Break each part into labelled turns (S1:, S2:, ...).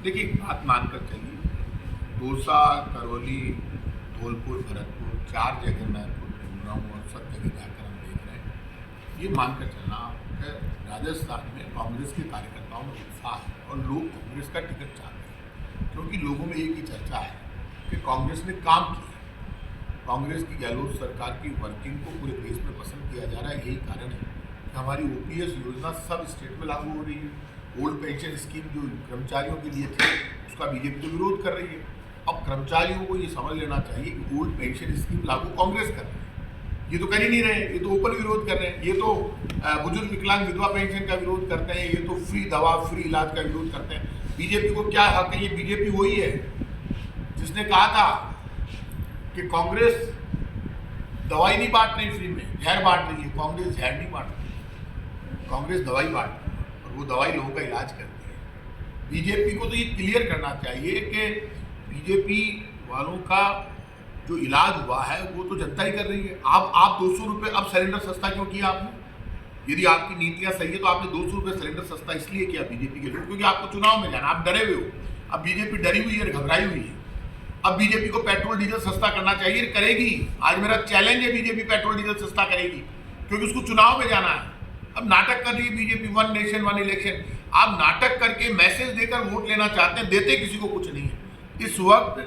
S1: देखिए, बात मानकर चलिए, दौसा, करौली, धौलपुर, भरतपुर 4 जगह मैं खुद घूम रहा हूँ और सब जगह जाकर हम देख रहे हैं। ये मानकर चलना है, राजस्थान में कांग्रेस के कार्यकर्ताओं में उत्साह है और लोग कांग्रेस का टिकट चाहते हैं, क्योंकि लोगों में एक ही चर्चा है कि कांग्रेस ने काम किया। कांग्रेस की गहलोत सरकार की वर्किंग को पूरे देश में पसंद किया जा रहा है। यही कारण है कि हमारी ओपीएस योजना सब स्टेट में लागू हो रही है। ओल्ड पेंशन स्कीम जो कर्मचारियों के लिए थी, उसका बीजेपी तो विरोध कर रही है। अब कर्मचारियों को ये समझ लेना चाहिए कि ओल्ड पेंशन स्कीम लागू कांग्रेस कर रही है, ये तो कर ही नहीं रहे, ये तो ओपन विरोध कर रहे हैं। ये तो बुजुर्ग विकलांग विधवा पेंशन का विरोध करते हैं, ये तो फ्री दवा फ्री इलाज का विरोध करते हैं। बीजेपी को क्या हक है? ये बीजेपी वही है जिसने कहा था कि कांग्रेस दवाई नहीं बांट रही, फ्री में जहर बांट रही है। कांग्रेस जहर नहीं बांट रही, कांग्रेस दवाई बांट रही है और वो दवाई लोगों का इलाज करती है। बीजेपी को तो ये क्लियर करना चाहिए कि बीजेपी वालों का जो इलाज हुआ है वो तो जनता ही कर रही है। आप 200 रुपये अब सिलेंडर सस्ता क्यों किया आपने? यदि आपकी नीतियां सही है तो आपने 200 रुपये सिलेंडर सस्ता इसलिए किया बीजेपी के लोग, क्योंकि आपको चुनाव में जाना, आप डरे हुए हो। अब बीजेपी डरी हुई है, घबराई हुई है। अब बीजेपी को पेट्रोल डीजल सस्ता करना चाहिए, करेगी। आज मेरा चैलेंज है, बीजेपी पेट्रोल डीजल सस्ता करेगी, क्योंकि उसको चुनाव में जाना है। अब नाटक कर रही है बीजेपी, 1 नेशन 1 इलेक्शन। आप नाटक करके मैसेज देकर वोट लेना चाहते हैं, देते किसी को कुछ नहीं है। इस वक्त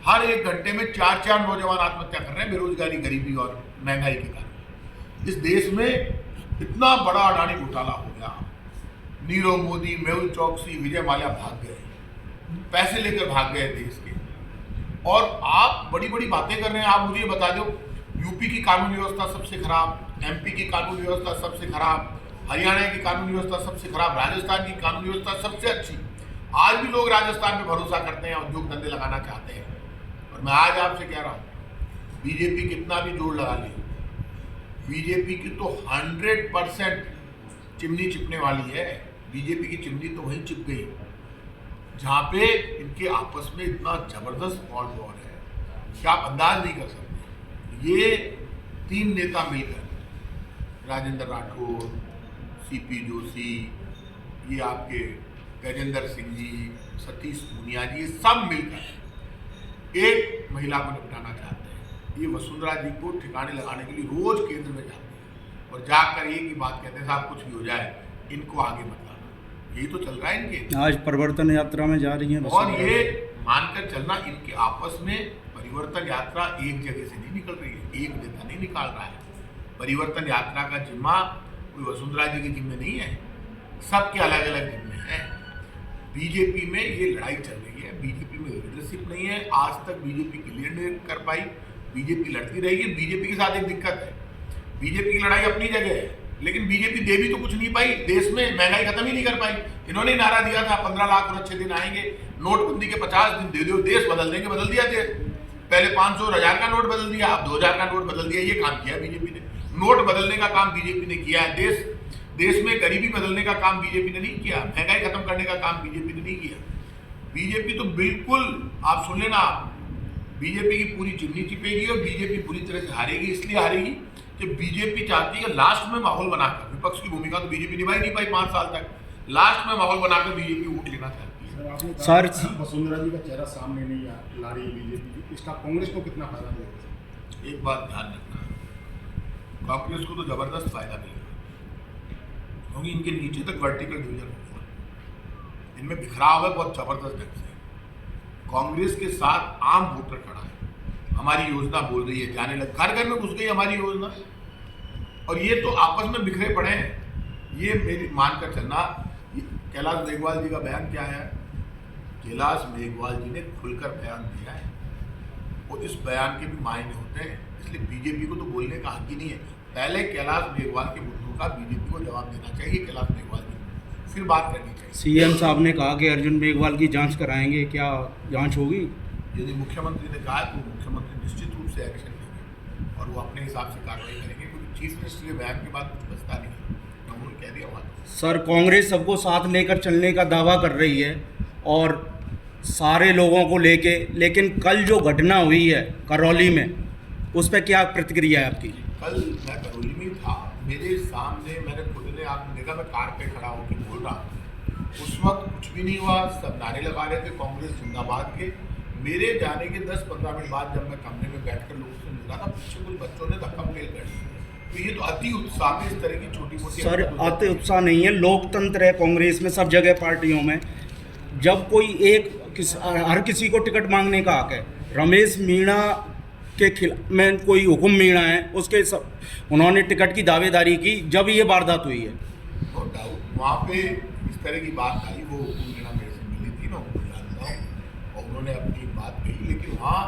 S1: हर 1 घंटे में 4 नौजवान आत्महत्या कर रहे हैं बेरोजगारी, गरीबी और महंगाई के कारण। इस देश में इतना बड़ा अडानी घोटाला हो गया, नीरव मोदी, मेहुल चौकसी, विजय माल्या भाग गए, पैसे लेकर भाग गए देश के। और आप बड़ी बड़ी बातें कर रहे हैं। आप मुझे बता दो, यूपी की कानून व्यवस्था सबसे खराब, एमपी की कानून व्यवस्था सबसे खराब, हरियाणा की कानून व्यवस्था सबसे खराब, राजस्थान की कानून व्यवस्था सबसे अच्छी। आज भी लोग राजस्थान में भरोसा करते हैं, उद्योग धंधे लगाना चाहते हैं। और मैं आज आपसे कह रहा हूँ, बीजेपी कितना भी जोर लगा ले, बीजेपी की तो 100% चिमनी चिपने वाली है। बीजेपी की चिमनी तो वहीं चिप गई जहाँ पे इनके आपस में इतना जबरदस्त फॉल्ट वॉर है कि आप अंदाज नहीं कर सकते। ये 3 नेता मिलकर, राजेंद्र राठौर, सीपी जोशी, ये आपके गजेंद्र सिंह जी, सतीश पूनिया जी, ये सब मिलकर एक महिला को निपटाना चाहते हैं। ये वसुंधरा जी को ठिकाने लगाने के लिए रोज केंद्र में जाते हैं और जाकर एक ही बात कहते हैं, साहब कुछ भी हो जाए इनको आगे मत लाना। यही तो चल रहा है इनके।
S2: आज परिवर्तन यात्रा में जा रही हैं
S1: और ये मानकर चलना, इनके आपस में परिवर्तन यात्रा एक जगह से नहीं निकल रही है, एक नेता नहीं निकाल रहा है। परिवर्तन यात्रा का जिम्मा कोई वसुंधरा जी के जिम्मे नहीं है, सबके अलग अलग जिम्मे हैं। बीजेपी में ये लड़ाई चल रही है, बीजेपी में लीडरशिप नहीं है। आज तक बीजेपी क्लियर नहीं कर पाई, बीजेपी लड़ती रहेगी। बीजेपी के साथ एक दिक्कत है, बीजेपी की लड़ाई अपनी जगह है, लेकिन बीजेपी दे भी तो कुछ नहीं पाई। देश में महंगाई खत्म ही नहीं कर पाई। इन्होंने नारा दिया था 15 लाख और अच्छे दिन आएंगे, नोटबंदी के 50 दिन दे दो, देश बदल देंगे, बदल दिया देश। पहले 500 और 1000 का नोट बदल दिया, अब 2000 का नोट बदल दिया। ये काम किया बीजेपी ने, नोट बदलने का काम बीजेपी ने किया है। देश में गरीबी बदलने का काम बीजेपी ने नहीं किया, महंगाई खत्म करने का काम बीजेपी ने नहीं किया। बीजेपी तो बिल्कुल, आप सुन लेना, बीजेपी की पूरी चिमनी चिपेगी और बीजेपी पूरी तरह से हारेगी। इसलिए हारेगी कि बीजेपी चाहती है लास्ट में माहौल बनाकर, विपक्ष की भूमिका तो बीजेपी निभाई नहीं पाई 5 साल तक, लास्ट में माहौल बनाकर बीजेपी वोट लेना चाहती है।
S3: सर, वसुंधरा जी का चेहरा सामने नहीं ला रही है बीजेपी, इसका कांग्रेस को कितना फायदा मिलेगा?
S1: एक बात ध्यान रखना, कांग्रेस को तो जबरदस्त फायदा मिलेगा, क्योंकि इनके नीचे तक वर्टिकल डिवीजन होगा, इनमें बिखराव है बहुत जबरदस्त ढंग से। कांग्रेस के साथ आम वोटर खड़ा है, हमारी योजना बोल रही है, जाने लग, घर घर में घुस गई हमारी योजना, और ये तो आपस में बिखरे पड़े हैं। ये मेरी मानकर चलना, कैलाश मेघवाल जी का बयान क्या है? कैलाश मेघवाल जी ने खुलकर बयान दिया है, और इस बयान के भी मायने होते हैं, इसलिए बीजेपी को तो बोलने का हक ही नहीं है। पहले कैलाश मेघवाल के मुद्दों का बीजेपी को जवाब देना चाहिए, कैलाश मेघवाल जी, फिर बात करनी चाहिए।
S2: सीएम साहब ने कहा कि अर्जुन मेघवाल की जांच कराएंगे, क्या जांच होगी?
S1: यदि मुख्यमंत्री ने कहा तो मुख्यमंत्री निश्चित रूप से एक्शन लेंगे और वो अपने हिसाब से कार्रवाई करेंगे, क्योंकि चीफ मिनिस्टर के बयान के बाद कुछ बचता नहीं है, उन्होंने कह दिया बात।
S2: सर, कांग्रेस सबको साथ लेकर चलने का दावा कर रही है और सारे लोगों को लेके, लेकिन कल जो घटना हुई है करौली में, उस पर क्या प्रतिक्रिया है आपकी?
S1: कल मैं करौली में था, मेरे सामने मैंने खुद ने, आपने देखा मैं कार पे खड़ा होकर बोल रहा हूँ, उस वक्त कुछ भी नहीं हुआ, सब नारे लगा रहे थे कांग्रेस जिंदाबाद के। मेरे जाने के 10-15 मिनट बाद जब मैं कमरे में बैठकर लोगों से मिल रहा था, पीछे कुछ बच्चों ने धक्का मुक्की कर दी। तो ये तो अति उत्साह में इस तरह की छोटी मोटी
S2: सर अति उत्साह नहीं है, लोकतंत्र है कांग्रेस में, सब जगह पार्टियों में। जब कोई हर किसी को टिकट मांगने का हक है। रमेश मीणा के खिलाफ में कोई हुक्म मीणा है, उसके सब उन्होंने टिकट की दावेदारी की जब ये वारदात हुई है।
S1: नो डाउट वहाँ पे इस तरह की बात आई, वो मीणा मेरे से मिली थी ना, उनको जानता हूँ, और उन्होंने अपनी बात कही। लेकिन वहाँ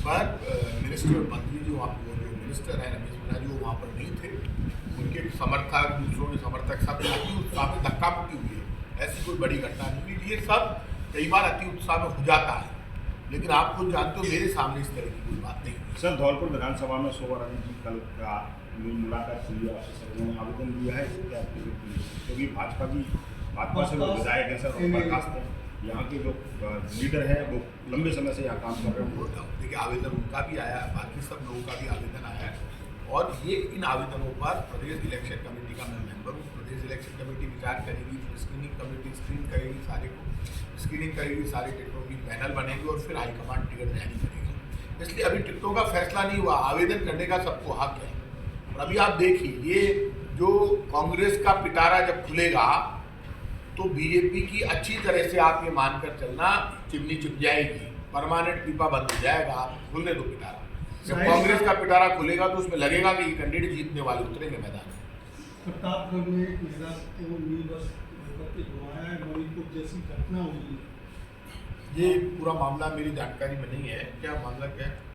S1: पर मिनिस्टर मंत्री जो वहाँ जो मिनिस्टर है रमेश मीणा जी, वो वहाँ पर नहीं थे। उनके समर्थक, दूसरों के समर्थक सब अति उत्साह में धक्का मुक्की हुई है। ऐसी कोई बड़ी घटना नहीं हुई। ये सब कई बार अति उत्साह में हो जाता है, लेकिन आप खुद जानते हो मेरे सामने इस तरह की कोई बात नहीं हुई।
S3: सर धौलपुर विधानसभा में शोभा रानी जी कल का मुलाकात हुई आपसे, सर उन्होंने आवेदन दिया है इसके क्या क्योंकि भाजपा से वो विधायक हैं सर, और बर्खास्त हैं। यहाँ के जो लीडर हैं वो लंबे समय से यहाँ काम कर रहे हैं।
S1: देखिए आवेदन उनका भी आया, बाकी सब लोगों का भी आवेदन आया है, और ये इन आवेदनों पर प्रदेश इलेक्शन कमेटी का मैं मेंबर हूँ। प्रदेश इलेक्शन कमेटी विचार करेगी, स्क्रीनिंग कमेटी स्क्रीन करेगी, सारे को स्क्रीनिंग करेगी, सारे टिकटों की पैनल बनेगी, और फिर हाईकमांड टिकट जारी करेगी। इसलिए अभी टिकटों का फैसला नहीं हुआ, आवेदन करने का सबको हक है। और अभी आप देखिए, ये जो कांग्रेस का पिटारा जब खुलेगा तो बीजेपी की अच्छी तरह से आप ये मानकर चलना चिमनी चिप जाएगी, परमानेंट पीपा बंद हो जाएगा। आप खुलने दो पिटारा, जब कांग्रेस का पिटारा खुलेगा तो उसमें लगेगा कि कैंडिडेट जीतने वाले उतरेंगे मैदान में।
S4: प्रतापगढ़ में एक महिला को मिनी बस करके घुमाया है, मणिपुर जैसी घटना हुई है।
S1: ये पूरा मामला मेरी जानकारी में नहीं है, क्या मामला क्या है?